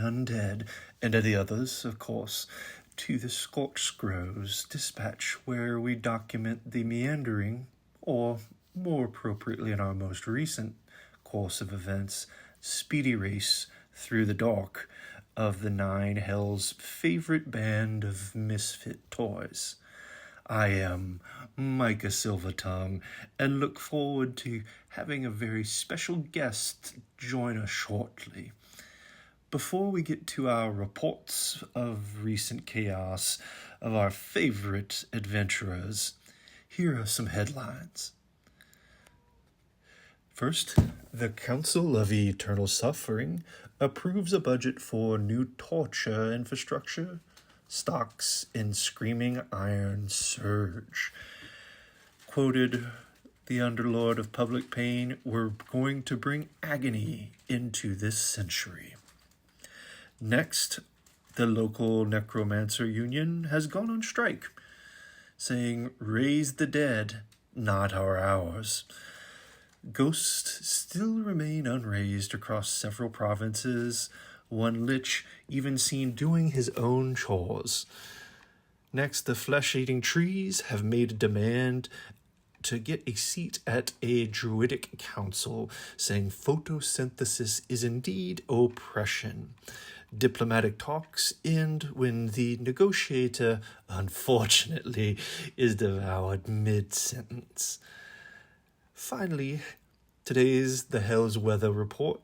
undead, and any others, of course, to the Scorched Groves Dispatch, where we document the meandering, or more appropriately in our most recent course of events, speedy race through the dark of the Nine Hells' favorite band of misfit toys. I am Micah Silvertongue and look forward to having a very special guest join us shortly. Before we get to our reports of recent chaos of our favorite adventurers, here are some headlines. First, the Council of Eternal Suffering approves a budget for new torture infrastructure. Stocks in Screaming Iron surge. Quoted, the Underlord of Public Pain, we're going to bring agony into this century. Next, the local necromancer union has gone on strike, saying, raise the dead, not our hours. Ghosts still remain unraised across several provinces, one lich even seen doing his own chores. Next, the flesh-eating trees have made a demand to get a seat at a druidic council, saying photosynthesis is indeed oppression. Diplomatic talks end when the negotiator, unfortunately, is devoured mid-sentence. Finally, today's The Hell's Weather Report.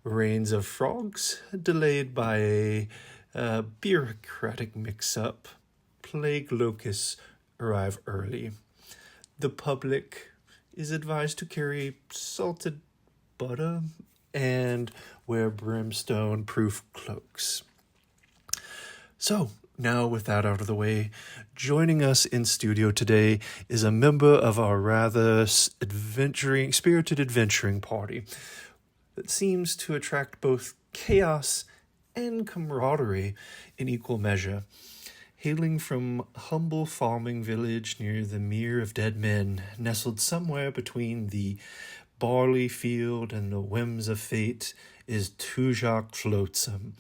Rains of frogs, delayed by a bureaucratic mix-up. Plague locusts arrive early. The public is advised to carry salted butter and wear brimstone-proof cloaks. So, now with that out of the way, joining us in studio today is a member of our rather spirited adventuring party that seems to attract both chaos and camaraderie in equal measure. Hailing from a humble farming village near the Mere of Dead Men, nestled somewhere between the barley field and the whims of fate, is Tujak Flotsam,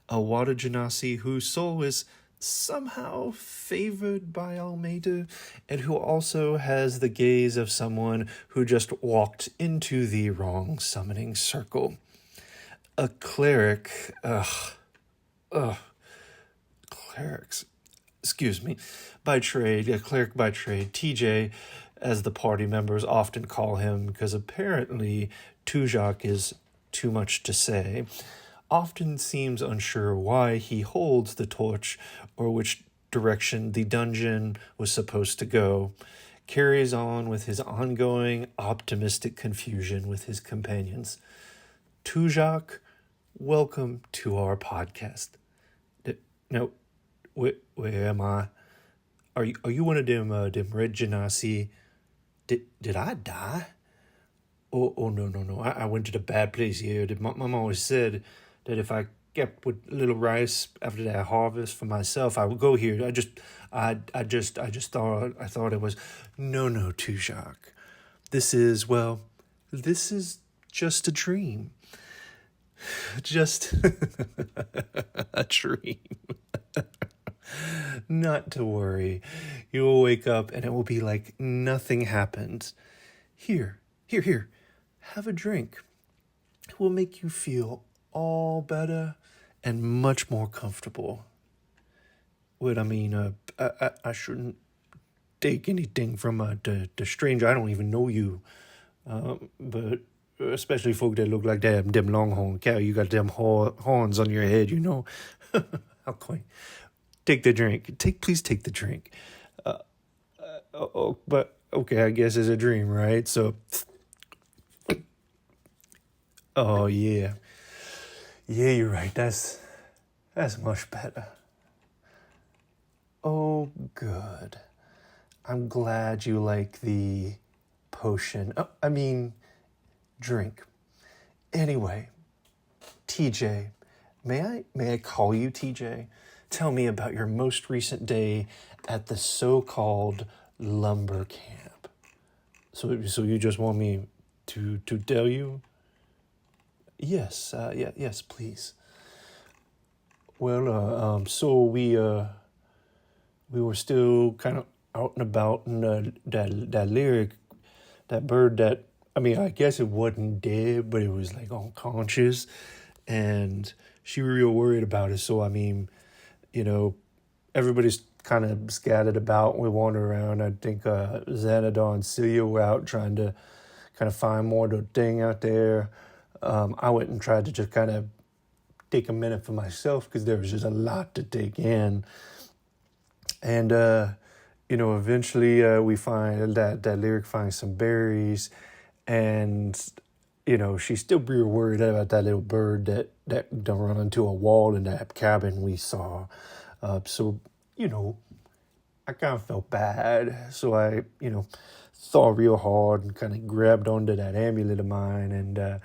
a water genasi whose soul is somehow favored by Almeida, and who also has the gaze of someone who just walked into the wrong summoning circle. A cleric, clerics, excuse me, by trade, a cleric by trade, TJ, as the party members often call him, because apparently Tujak is too much to say, often seems unsure why he holds the torch or which direction the dungeon was supposed to go, carries on with his ongoing optimistic confusion with his companions. Tujak, welcome to our podcast. No, where am I? Are you one of them red genasi? Did I die? Oh no. I went to the bad place here. Mom always said that if I kept with a little rice after that harvest for myself, I would go here. I just thought it was no, Tujak. This is just a dream. Just a dream. Not to worry. You will wake up and it will be like nothing happened. Here. Have a drink. It will make you feel all better and much more comfortable. I mean, I shouldn't take anything from the stranger. I don't even know you. But especially folk that look like them longhorn cow. You got them horns on your head, you know. How quaint. Take the drink. Please take the drink. But okay, I guess it's a dream, right? So, oh yeah, you're right. That's much better. Oh, good. I'm glad you like the potion. Drink. Anyway, TJ, may I call you TJ? Tell me about your most recent day at the so-called lumber camp. So you just want me to tell you? Yes, yes, please. So we were still kind of out and about, and that lyric, that bird that, I mean, I guess it wasn't dead, but it was like unconscious, and she was real worried about it. So I mean, you know, everybody's kind of scattered about. We wander around. I think Xanadar and Celia were out trying to kind of find more of the thing out there. I went and tried to just kind of take a minute for myself because there was just a lot to take in. And, eventually we find that lyric finds some berries, and, she's still real worried about that little bird that done run into a wall in that cabin we saw. So, I kind of felt bad. So I, thought real hard and kind of grabbed onto that amulet of mine. And,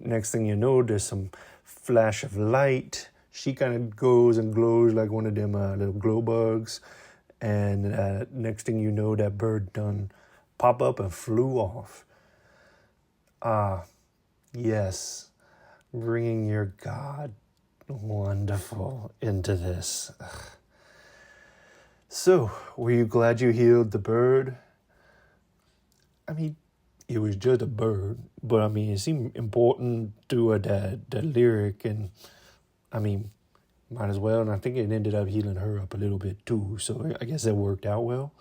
next thing you know, there's some flash of light. She kind of goes and glows like one of them little glow bugs. And next thing you know, that bird done pop up and flew off. Yes, bringing your God wonderful into this. Ugh. So, were you glad you healed the bird? I mean, it was just a bird, but I mean, it seemed important to the lyric, and I mean, might as well. And I think it ended up healing her up a little bit too. So I guess that worked out well.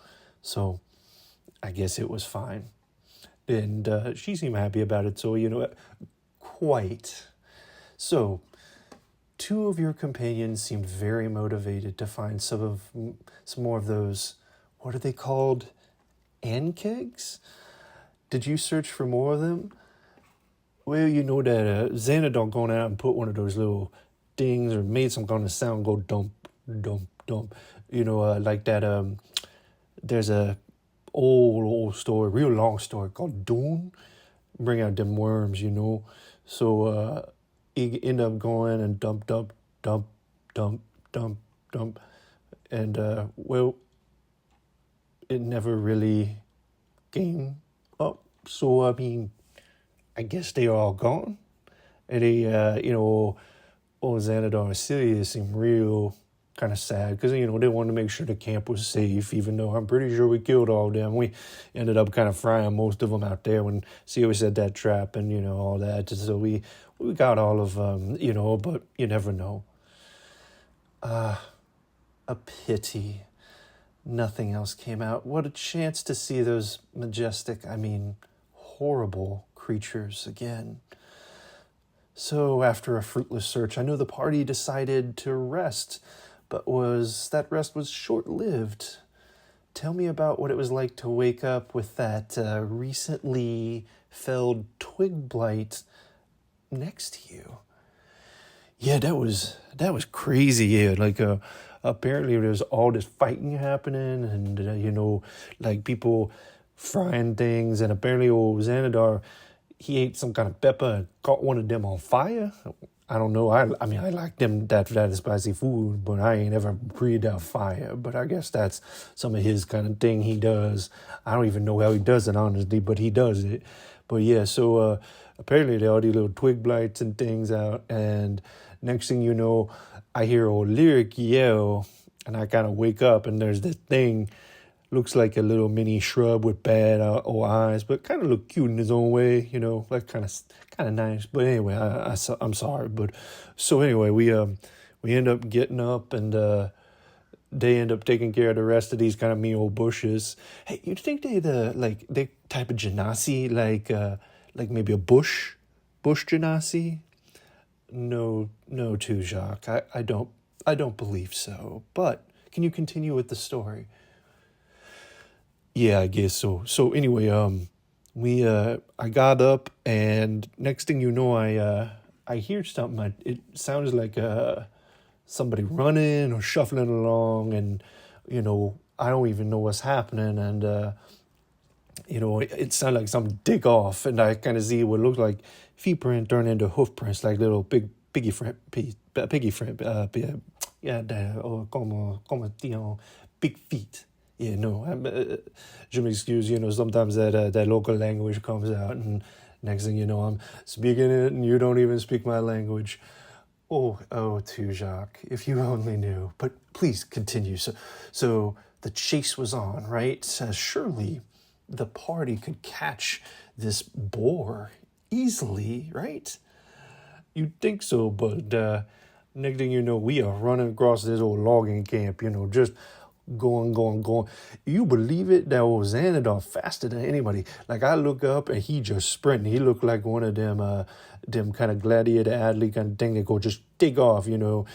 So I guess it was fine. And she seemed happy about it. So, quite. So, two of your companions seemed very motivated to find some more of those, what are they called? Ankegs? Did you search for more of them? Well, you know that Xanadar gone out and put one of those little things or made some kind of sound go dump, dump, dump. Like that, there's a old story, real long story called Dune. Bring out them worms, So he end up going and dump, dump, dump, dump, dump, dump. And, it never really came up. So, I mean, I guess they are all gone. And they, Xanadar and Celia seemed real kind of sad because, they wanted to make sure the camp was safe, even though I'm pretty sure we killed all of them. We ended up kind of frying most of them out there when Celia set that trap and, all that. So we got all of them, but you never know. A pity. Nothing else came out. What a chance to see those majestic, horrible creatures again. So after a fruitless search, I know the party decided to rest, but that rest was short-lived. Tell me about what it was like to wake up with that recently felled twig blight next to you. Yeah, that was crazy. Yeah, like apparently there's all this fighting happening, and like people frying things, and apparently old Xanadar, he ate some kind of pepper and caught one of them on fire. I don't know. I like them that spicy food, but I ain't ever breathed out fire. But I guess that's some of his kind of thing he does. I don't even know how he does it, honestly, but he does it. But yeah, so apparently there are all these little twig blights and things out, and next thing you know, I hear old Lyric yell, and I kind of wake up, and there's this thing. Looks like a little mini shrub with bad old eyes, but kind of look cute in his own way, like kind of nice. But anyway, I'm sorry. But so anyway, we end up getting up, and they end up taking care of the rest of these kind of mean old bushes. Hey, you think they type of genasi, like maybe a bush genasi? No, too, Jacques. I don't believe so. But can you continue with the story? Yeah, I guess so. So anyway, I got up, and next thing you know, I hear something. It sounds like somebody running or shuffling along, and I don't even know what's happening, and it sounded like something dig off, and I kind of see what looked like feet print turn into hoof prints, like little piggy print, big feet. Yeah, no, je m'excuse, sometimes that local language comes out, and next thing you know, I'm speaking it, and you don't even speak my language. Tujak, if you only knew. But please continue. So the chase was on, right? Surely the party could catch this boar easily, right? You'd think so, but next thing you know, we are running across this old logging camp, just going. You believe it? That old Xanadar faster than anybody. Like, I look up and he just sprinting. He looked like one of them kind of gladiator athlete kind of thing that go just take off, in them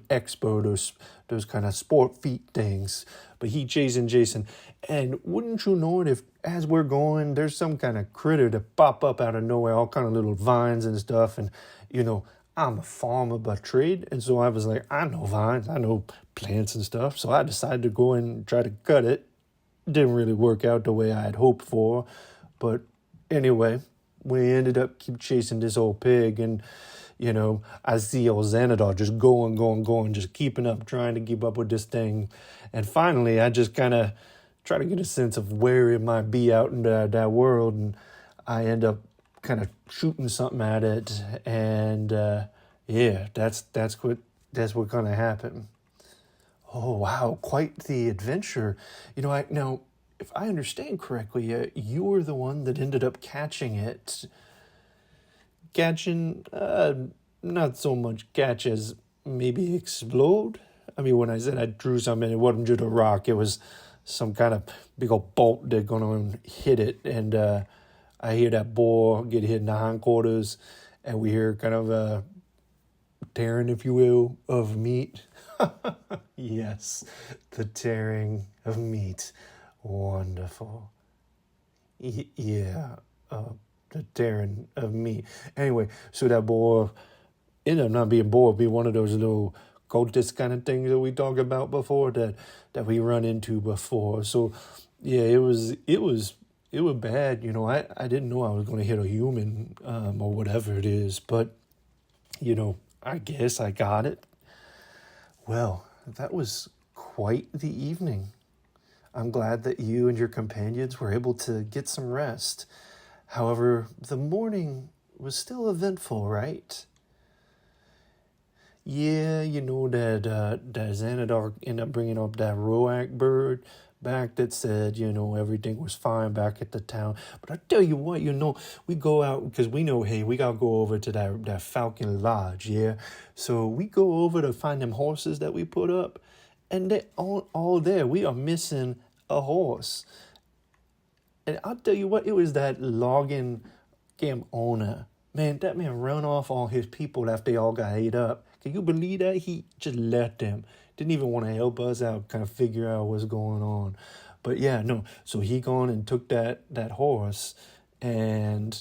expo, those kind of sport feet things. But he chasing Jason. And wouldn't you know it, if as we're going, there's some kind of critter that pop up out of nowhere, all kind of little vines and stuff. And, I'm a farmer by trade, and so I was like, I know vines, I know plants and stuff. So I decided to go and try to cut it. Didn't really work out the way I had hoped for. But anyway, we ended up keep chasing this old pig, and, I see old Xanadar just going, just keeping up, trying to keep up with this thing. And finally, I just kind of try to get a sense of where it might be out in that world, and I end up kind of shooting something at it, and that's what gonna happen. Oh wow, quite the adventure. Now, if I understand correctly, you were the one that ended up catching it. Catching, not so much catch as maybe explode. I mean, when I said I drew something, it wasn't just a rock. It was some kind of big old bolt that gonna hit it, and I hear that boar get hit in the hindquarters, and we hear kind of a tearing, if you will, of meat. Yes, the tearing of meat. Wonderful. The tearing of meat. Anyway, so that boar ended up not being boar, be one of those little cultist kind of things that we talked about before, that we run into before. So yeah, it was bad. I didn't know I was going to hit a human, or whatever it is, but I guess I got it. Well, that was quite the evening. I'm glad that you and your companions were able to get some rest. However, the morning was still eventful, right? Yeah, that Xanadar ended up bringing up that Roak bird back that said, everything was fine back at the town. But I tell you what, we go out because we know, hey, we got to go over to that Falcon Lodge, yeah? So we go over to find them horses that we put up, and they all there. We are missing a horse. And I'll tell you what, it was that logging camp owner. Man, that man run off all his people after they all got ate up. Can you believe that? He just left them. Didn't even want to help us out, kind of figure out what's going on. But yeah, no. So he gone and took that horse, and,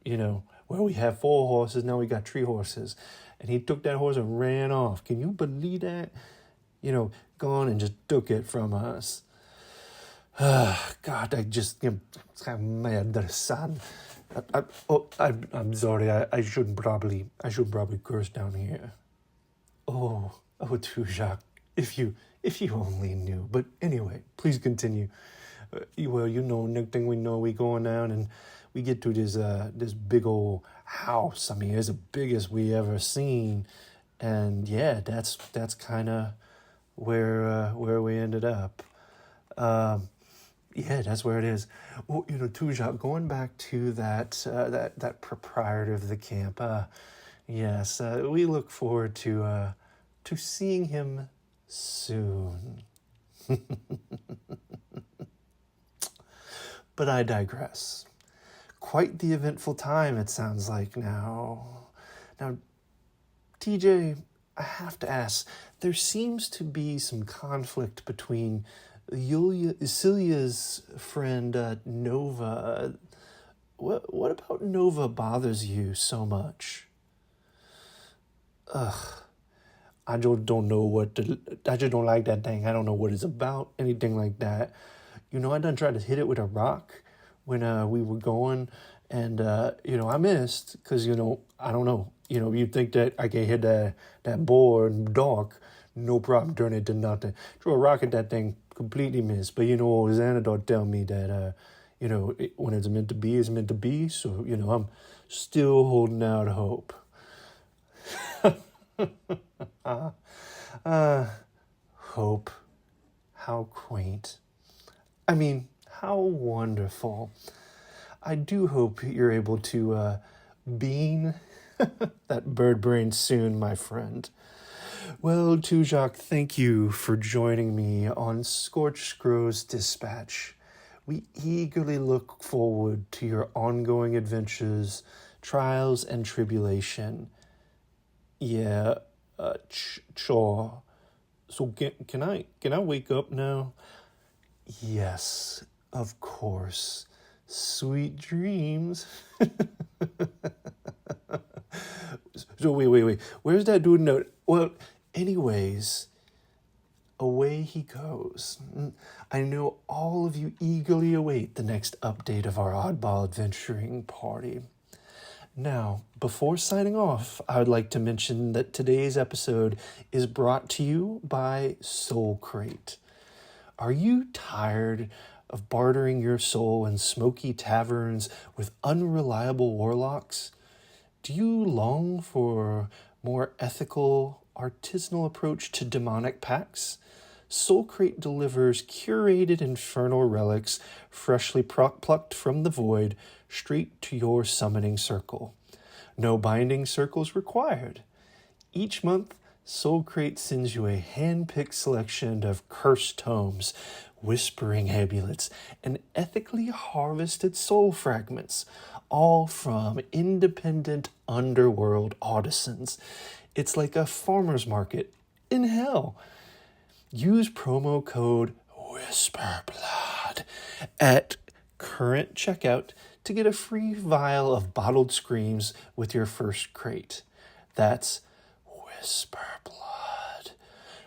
well, we have 4 horses, now we got 3 horses. And he took that horse and ran off. Can you believe that? Gone and just took it from us. God, I just kind of mad that son. I'm sorry. I shouldn't probably curse down here. Oh, Tujak, if you only knew. But anyway, please continue. Next thing we know, we going down and we get to this big old house. I mean, it's the biggest we ever seen, and yeah, that's kind of where we ended up. Yeah, that's where it is. Well, Tujak, going back to that proprietor of the camp. Yes, we look forward to seeing him soon. But I digress. Quite the eventful time, it sounds like now. Now, TJ, I have to ask, there seems to be some conflict between Celia's friend Nova. What about Nova bothers you so much? I just don't know I just don't like that thing. I don't know what it's about, anything like that. I done tried to hit it with a rock when we were going, and I missed because I don't know. You'd think that I can hit that boar in the dark, no problem, turn it to nothing. Throw a rock at that thing, completely missed. But Xanadar tell me that when it's meant to be, it's meant to be. So I'm still holding out hope. Hope. How quaint. I mean, how wonderful. I do hope you're able to bean that bird brain soon, my friend. Well, Tujok, thank you for joining me on Scorch Scrow's Dispatch. We eagerly look forward to your ongoing adventures, trials, and tribulation. Yeah, sure. So can I wake up now? Yes, of course. Sweet dreams. So wait. Where's that dude note? Well, anyways, away he goes. I know all of you eagerly await the next update of our oddball adventuring party. Now, before signing off, I would like to mention that today's episode is brought to you by Soul Crate. Are you tired of bartering your soul in smoky taverns with unreliable warlocks? Do you long for a more ethical, artisanal approach to demonic pacts? Soul Crate delivers curated infernal relics freshly plucked from the void straight to your summoning circle. No binding circles required. Each month, Soul Crate sends you a hand-picked selection of cursed tomes, whispering amulets, and ethically harvested soul fragments, all from independent underworld artisans. It's like a farmer's market in hell. Use promo code WHISPERBLOOD at current checkout to get a free vial of bottled screams with your first crate. That's WHISPERBLOOD.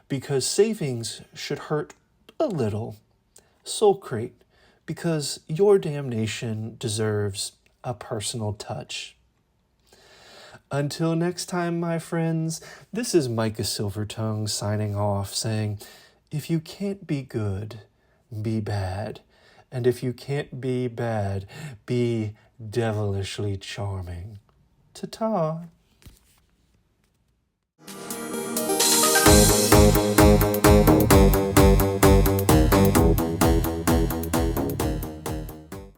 Because savings should hurt a little. Soul Crate, because your damnation deserves a personal touch. Until next time, my friends, this is Micah Silvertongue signing off, saying, if you can't be good, be bad. And if you can't be bad, be devilishly charming. Ta-ta.